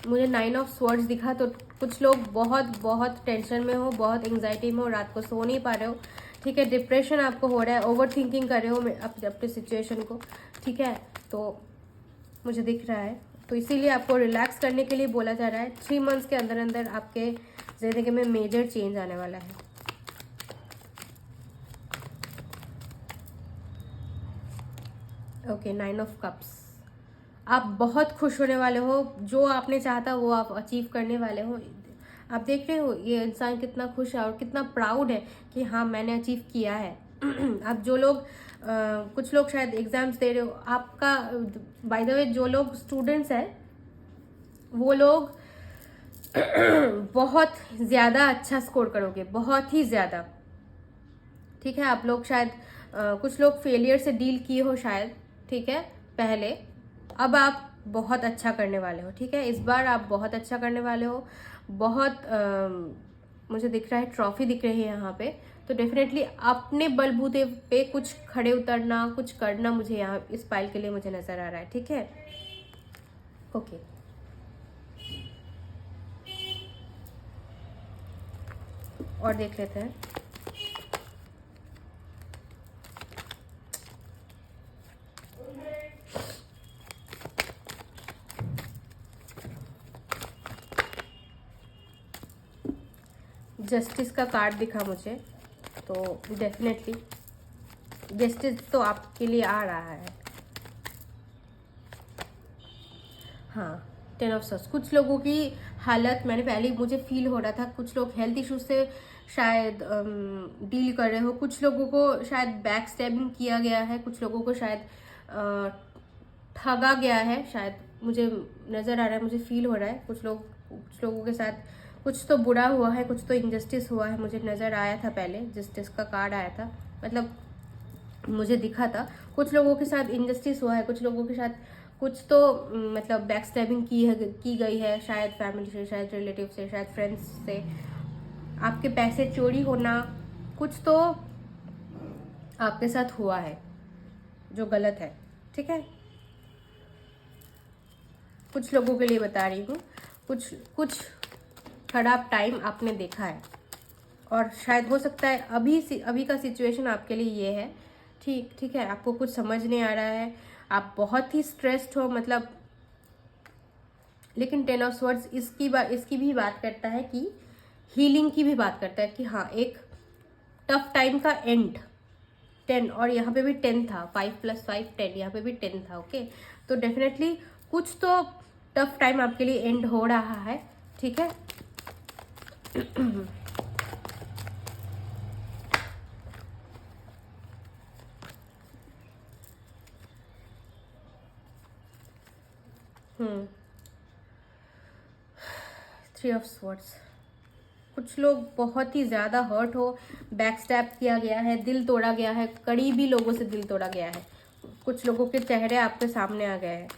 मुझे 9 ऑफ स्वॉर्ड्स दिखा, तो कुछ लोग बहुत टेंशन में हो, बहुत एंग्जाइटी में हो, रात को सो नहीं पा रहे हो, ठीक है। डिप्रेशन आपको हो रहा है, ओवर थिंकिंग कर रहे हो अपने सिचुएशन को, ठीक है, तो मुझे दिख रहा है। तो इसीलिए आपको रिलैक्स करने के लिए बोला जा रहा है। 3 मंथ्स के अंदर अंदर आपके जिंदगी में मेजर चेंज आने वाला है। ओके, 9 ऑफ कप्स, आप बहुत खुश होने वाले हो, जो आपने चाहता वो आप अचीव करने वाले हो। आप देख रहे हो ये इंसान कितना खुश है और कितना प्राउड है कि हाँ मैंने अचीव किया है। आप जो लोग कुछ लोग शायद एग्जाम्स दे रहे हो, आपका बाय द वे जो लोग स्टूडेंट्स हैं वो लोग बहुत ज़्यादा अच्छा स्कोर करोगे, बहुत ही ज़्यादा, ठीक है। आप लोग शायद कुछ लोग फेलियर से डील किए हो शायद, ठीक है, पहले, अब आप बहुत अच्छा करने वाले हो, ठीक है। इस बार आप बहुत अच्छा करने वाले हो, बहुत मुझे दिख रहा है ट्रॉफी दिख रही है यहाँ पे, तो डेफिनेटली अपने बलबूते पे कुछ खड़े उतरना, कुछ करना मुझे यहाँ इस पाइल के लिए मुझे नजर आ रहा है, ठीक है। ओके, और देख लेते हैं। जस्टिस का कार्ड दिखा मुझे, तो डेफिनेटली जस्टिस तो आपके लिए आ रहा है, 10 ऑफ सॉर्ट्स, कुछ लोगों की हालत मैंने पहले ही मुझे फील हो रहा था, कुछ लोग हेल्थ इश्यूज से शायद डील कर रहे हो, कुछ लोगों को शायद बैक स्टैबिंग किया गया है, कुछ लोगों को शायद ठगा गया है, शायद मुझे नज़र आ रहा है, मुझे फील हो रहा है कुछ लोगों के साथ कुछ तो बुरा हुआ है, कुछ तो इनजस्टिस हुआ है, मुझे नज़र आया था पहले, जस्टिस का कार्ड आया था, मतलब मुझे दिखा था कुछ लोगों के साथ इनजस्टिस हुआ है, कुछ लोगों के साथ कुछ तो मतलब बैक स्टैबिंग की गई है, शायद फैमिली से, शायद रिलेटिव से, शायद फ्रेंड्स से, आपके पैसे चोरी होना, कुछ तो आपके साथ हुआ है जो गलत है, ठीक है। कुछ लोगों के लिए बता रही हूँ, कुछ खराब टाइम आपने देखा है और शायद हो सकता है अभी का सिचुएशन आपके लिए ये है, ठीक है, आपको कुछ समझ नहीं आ रहा है, आप बहुत ही स्ट्रेस्ड हो, मतलब लेकिन 10 ऑफ स्वॉर्ड्स इसकी भी बात करता है कि हीलिंग की भी बात करता है कि हाँ, एक टफ टाइम का एंड, 10, और यहाँ पे भी 10 था, 5 + 5 10, यहाँ पे भी 10 था, ओके। तो डेफिनेटली कुछ तो टफ टाइम आपके लिए एंड हो रहा है, ठीक है। थ्री ऑफ स्वॉर्ड्स, कुछ लोग बहुत ही ज़्यादा हर्ट हो, बैक स्टैब किया गया है, दिल तोड़ा गया है, करीबी लोगों से दिल तोड़ा गया है, कुछ लोगों के चेहरे आपके सामने आ गए हैं,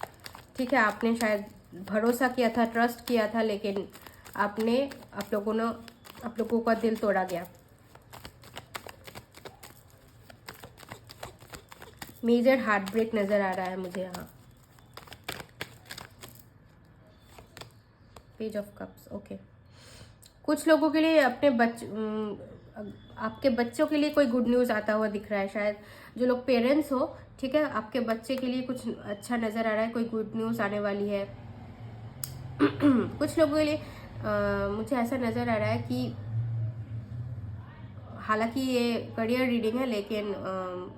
ठीक है। आपने शायद भरोसा किया था, ट्रस्ट किया था, लेकिन आप लोगों का दिल तोड़ा गया। मेजर हार्ट ब्रेक नज़र आ रहा है मुझे यहाँ। Page of cups, okay. कुछ लोगों के लिए आपके बच्चों के लिए कोई गुड न्यूज़ आता हुआ दिख रहा है, शायद जो लोग पेरेंट्स हो, ठीक है, आपके बच्चे के लिए कुछ अच्छा नज़र आ रहा है, कोई गुड न्यूज़ आने वाली है। कुछ लोगों के लिए मुझे ऐसा नज़र आ रहा है कि हालांकि ये करियर रीडिंग है, लेकिन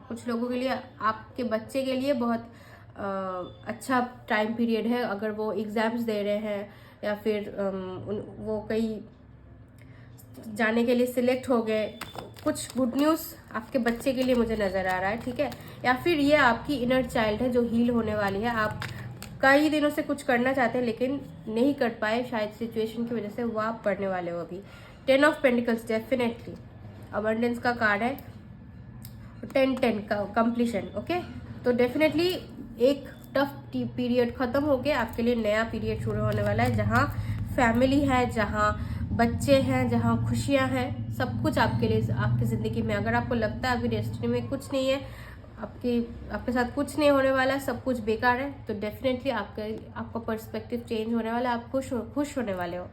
कुछ लोगों के लिए आपके बच्चे के लिए बहुत अच्छा टाइम पीरियड है, अगर वो एग्ज़ाम्स दे रहे हैं या फिर वो कहीं जाने के लिए सिलेक्ट हो गए, कुछ गुड न्यूज़ आपके बच्चे के लिए मुझे नज़र आ रहा है, ठीक है। या फिर ये आपकी इनर चाइल्ड है जो हील होने वाली है, आप कई दिनों से कुछ करना चाहते हैं लेकिन नहीं कर पाए, शायद सिचुएशन की वजह से, वो आप पढ़ने वाले हो अभी। 10 ऑफ पेंटिकल्स, डेफिनेटली अबंडेंस का कार्ड है, 10 का कंप्लीशन, ओके। तो डेफिनेटली एक टफ पीरियड ख़त्म हो गया, आपके लिए नया पीरियड शुरू होने वाला है, जहाँ फैमिली है, जहाँ बच्चे हैं, जहाँ खुशियाँ हैं, सब कुछ आपके लिए, आपकी ज़िंदगी में। अगर आपको लगता है अभी डेस्टिनी में कुछ नहीं है, आपके साथ कुछ नहीं होने वाला, सब कुछ बेकार है, तो डेफिनेटली आपका पर्सपेक्टिव चेंज होने वाला है, आप खुश होने वाले हो।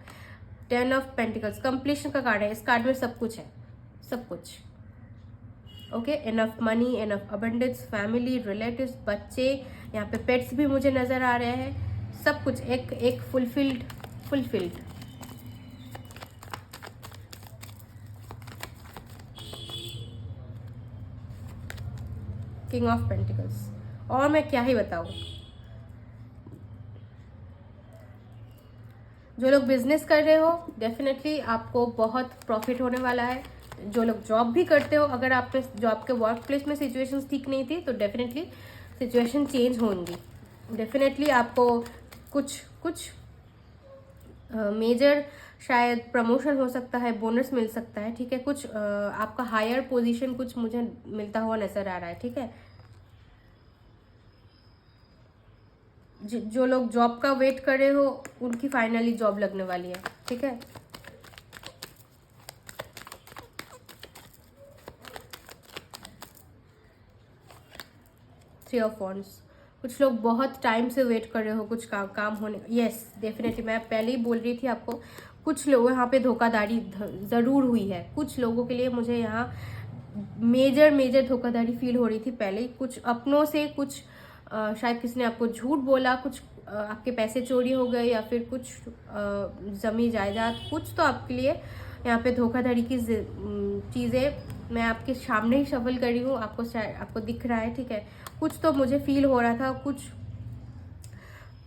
10 ऑफ पेंटिकल्स कंप्लीशन का कार्ड है, इस कार्ड में सब कुछ है, सब कुछ, okay. Enough money, enough abundance, family, relatives, बच्चे, यहाँ पे पेट्स भी मुझे नज़र आ रहे हैं, सब कुछ एक फुलफिल्ड। किंग ऑफ पेंटिकल्स, और मैं क्या ही बताऊँ। जो लोग बिजनेस कर रहे हो, डेफिनेटली आपको बहुत प्रॉफिट होने वाला है। जो लोग जॉब भी करते हो, अगर आपके जॉब के वर्क प्लेस में सिचुएशंस ठीक नहीं थी, तो डेफिनेटली सिचुएशन चेंज होंगी। डेफिनेटली आपको कुछ मेजर शायद प्रमोशन हो सकता है, बोनस मिल सकता है, ठीक है। कुछ आपका हायर पोजीशन कुछ मुझे मिलता हुआ नज़र आ रहा है, ठीक है। जो लोग जॉब का वेट कर रहे हो, उनकी फाइनली जॉब लगने वाली है, ठीक है। थ्री ऑफ वॉन्ड्स, कुछ लोग बहुत टाइम से वेट कर रहे हो कुछ काम होने। यस, डेफिनेटली मैं पहले ही बोल रही थी आपको, कुछ लोग यहाँ पे धोखाधड़ी ज़रूर हुई है। कुछ लोगों के लिए मुझे यहाँ मेजर धोखाधड़ी फील हो रही थी पहले, कुछ अपनों से, कुछ शायद किसी ने आपको झूठ बोला, कुछ आपके पैसे चोरी हो गए, या फिर कुछ ज़मीन जायदाद, कुछ तो आपके लिए यहाँ पे धोखाधड़ी की चीज़ें मैं आपके सामने ही शफल कर रही हूँ, आपको दिख रहा है, ठीक है। कुछ तो मुझे फील हो रहा था, कुछ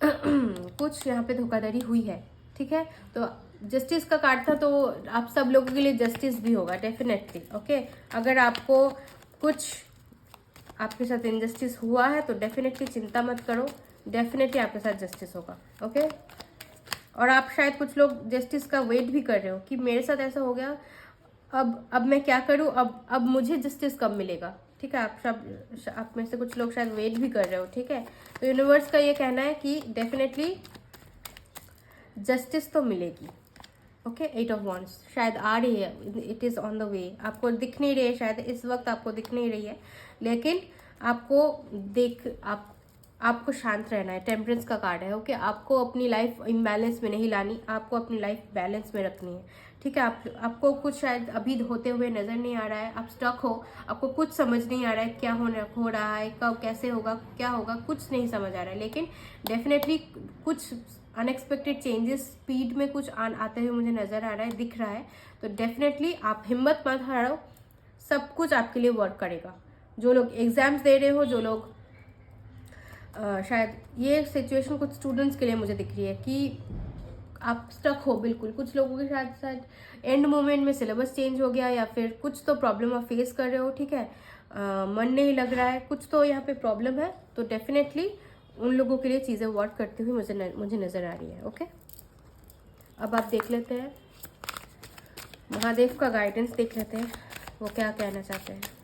कुछ यहाँ पे धोखाधड़ी हुई है, ठीक है। तो जस्टिस का कार्ड था, तो आप सब लोगों के लिए जस्टिस भी होगा डेफिनेटली, ओके। अगर आपको कुछ आपके साथ इनजस्टिस हुआ है तो डेफिनेटली चिंता मत करो, डेफिनेटली आपके साथ जस्टिस होगा, ओके। और आप शायद कुछ लोग जस्टिस का वेट भी कर रहे हो कि मेरे साथ ऐसा हो गया, अब मैं क्या करूं, अब मुझे जस्टिस कब मिलेगा, ठीक है। आप में से कुछ लोग शायद वेट भी कर रहे हो, ठीक है। तो यूनिवर्स का ये कहना है कि डेफिनेटली जस्टिस तो मिलेगी, ओके। 8 ऑफ वॉन्ड्स शायद आ रही है, it is on the way. आपको दिख नहीं रही है, शायद इस वक्त आपको दिख नहीं रही है, लेकिन आपको शांत रहना है। टेम्परेंस का कार्ड है, ओके। आपको अपनी लाइफ इम्बैलेंस में नहीं लानी, आपको अपनी लाइफ बैलेंस में रखनी है, ठीक है। आपको कुछ शायद अभी होते हुए नज़र नहीं आ रहा है, आप स्टक हो, आपको कुछ समझ नहीं आ रहा है क्या हो रहा है, कब कैसे होगा, क्या होगा, कुछ नहीं समझ आ रहा है। लेकिन डेफिनेटली कुछ अनएक्सपेक्टेड चेंजेस स्पीड में कुछ आते हुए मुझे नज़र आ रहा है, दिख रहा है। तो डेफिनेटली आप हिम्मत मत हारो, सब कुछ आपके लिए वर्क करेगा। जो लोग एग्जाम्स दे रहे हो, जो लोग शायद ये सिचुएशन कुछ स्टूडेंट्स के लिए मुझे दिख रही है कि आप स्टक हो बिल्कुल। कुछ लोगों के साथ साथ एंड मोमेंट में सिलेबस चेंज हो गया, या फिर कुछ तो प्रॉब्लम आप फेस कर रहे हो, ठीक है। मन नहीं लग रहा है, कुछ तो यहाँ पे प्रॉब्लम है। तो डेफिनेटली उन लोगों के लिए चीज़ें वर्क करती हुई मुझे नज़र आ रही है, ओके। अब आप देख लेते हैं महादेव का गाइडेंस, देख लेते हैं वो क्या कहना चाहते हैं।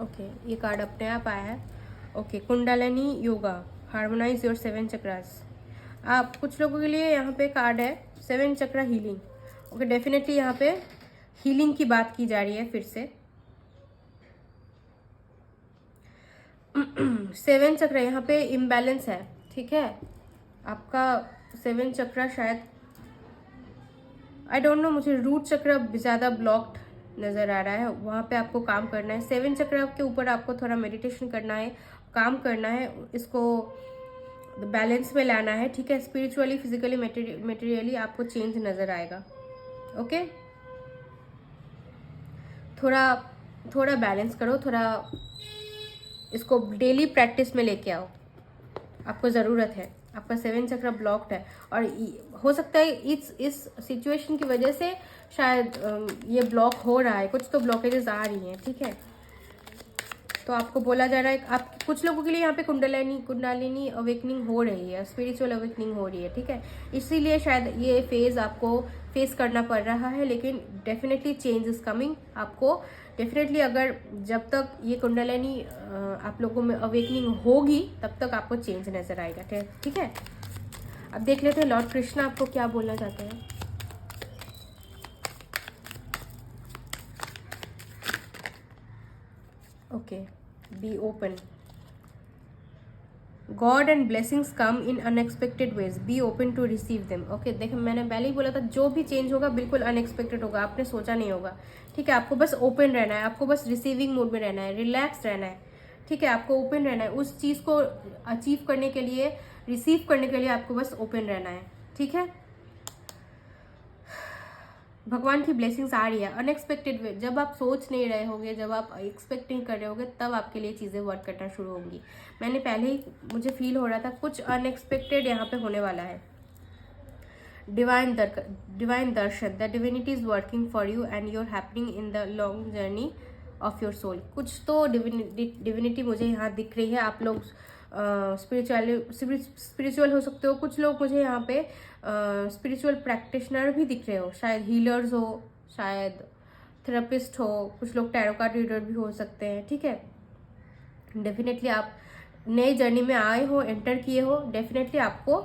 ओके, ये कार्ड अपने आप आया है, okay. Kundalini yoga, harmonise your 7 chakras. आप कुछ लोगों के लिए यहाँ पे कार्ड है 7 चक्रा हीलिंग, ओके। डेफिनेटली यहाँ पे हीलिंग की बात की जा रही है फिर से। 7 चक्र यहाँ पे इम्बैलेंस है, ठीक है। आपका 7 चक्र शायद आई डोंट नो, मुझे रूट चक्र ज़्यादा ब्लॉक्ड नज़र आ रहा है, वहाँ पे आपको काम करना है। 7 चक्र के ऊपर आपको थोड़ा मेडिटेशन करना है, काम करना है, इसको बैलेंस में लाना है, ठीक है। स्पिरिचुअली, फिजिकली, मटेरियली आपको चेंज नज़र आएगा, ओके। थोड़ा बैलेंस करो, थोड़ा इसको डेली प्रैक्टिस में लेके आओ, आपको ज़रूरत है। आपका 7 चक्र ब्लॉक्ड है, और हो सकता है इस सिचुएशन की वजह से शायद ये ब्लॉक हो रहा है, कुछ तो ब्लॉकेजेस आ रही हैं, ठीक है। तो आपको बोला जा रहा है, आप कुछ लोगों के लिए यहाँ पे कुंडलिनी अवेकनिंग हो रही है, स्पिरिचुअल अवेकनिंग हो रही है, ठीक है। इसीलिए शायद ये फेज आपको फेस करना पड़ रहा है, लेकिन डेफिनेटली चेंज इज कमिंग। आपको डेफिनेटली अगर जब तक ये कुंडलिनी आप लोगों में अवेकनिंग होगी, तब तक आपको चेंज नजर आएगा, ठीक है। अब देख लेते हैं लॉर्ड कृष्णा आपको क्या बोलना चाहते हैं। Okay, be open. God and blessings come in unexpected ways, be open to receive them. Okay, देखिए मैंने पहले ही बोला था, जो भी चेंज होगा बिल्कुल अनएक्सपेक्टेड होगा, आपने सोचा नहीं होगा, ठीक है। आपको बस ओपन रहना है, आपको बस रिसीविंग मोड में रहना है, रिलैक्स रहना है, ठीक है। आपको ओपन रहना है उस चीज़ को अचीव करने के लिए, रिसीव करने के लिए आपको बस ओपन रहना है, ठीक है। भगवान की ब्लेसिंग्स आ रही है अनएक्सपेक्टेड वे। जब आप सोच नहीं रहे होगे, जब आप एक्सपेक्ट नहीं कर रहे होगे, तब आपके लिए चीज़ें वर्क करना शुरू होंगी। मैंने पहले ही, मुझे फील हो रहा था कुछ अनएक्सपेक्टेड यहाँ पे होने वाला है। Divine darshan, the divinity is working for you and you are happening in the long journey of your soul. कुछ तो डिविनिटी मुझे यहाँ दिख रही है। आप लोग स्पिरिचुअल हो सकते हो, कुछ लोग मुझे यहाँ पे स्पिरिचुअल प्रैक्टिशनर भी दिख रहे हो, शायद हीलर्स हो, शायद थेरेपिस्ट हो, कुछ लोग टैरो कार्ड रीडर भी हो सकते हैं, ठीक है। डेफिनेटली आप नए जर्नी में आए हो, एंटर किए हो, डेफिनेटली आपको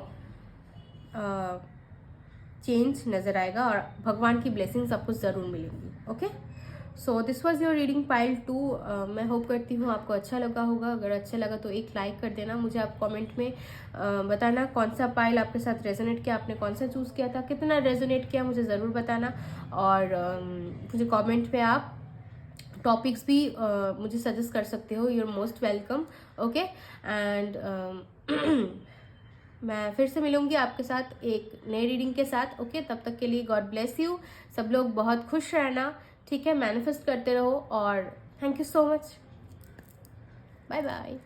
चेंज नज़र आएगा और भगवान की ब्लेसिंग्स आपको ज़रूर मिलेंगी, okay. So this was your reading pile 2। मैं होप करती हूँ आपको अच्छा लगा होगा। अगर अच्छा लगा तो एक लाइक कर देना। मुझे आप कमेंट में बताना कौन सा पाइल आपके साथ रेजोनेट किया, आपने कौन सा चूज़ किया था, कितना रेजोनेट किया, मुझे ज़रूर बताना। और मुझे कमेंट पे आप टॉपिक्स भी मुझे सजेस्ट कर सकते हो, you are most welcome, okay. And मैं फिर से मिलूंगी आपके साथ एक नई रीडिंग के साथ, ओके। तब तक के लिए गॉड ब्लेस यू। सब लोग बहुत खुश रहना, ठीक है। मैनिफेस्ट करते रहो और thank you so much. Bye bye.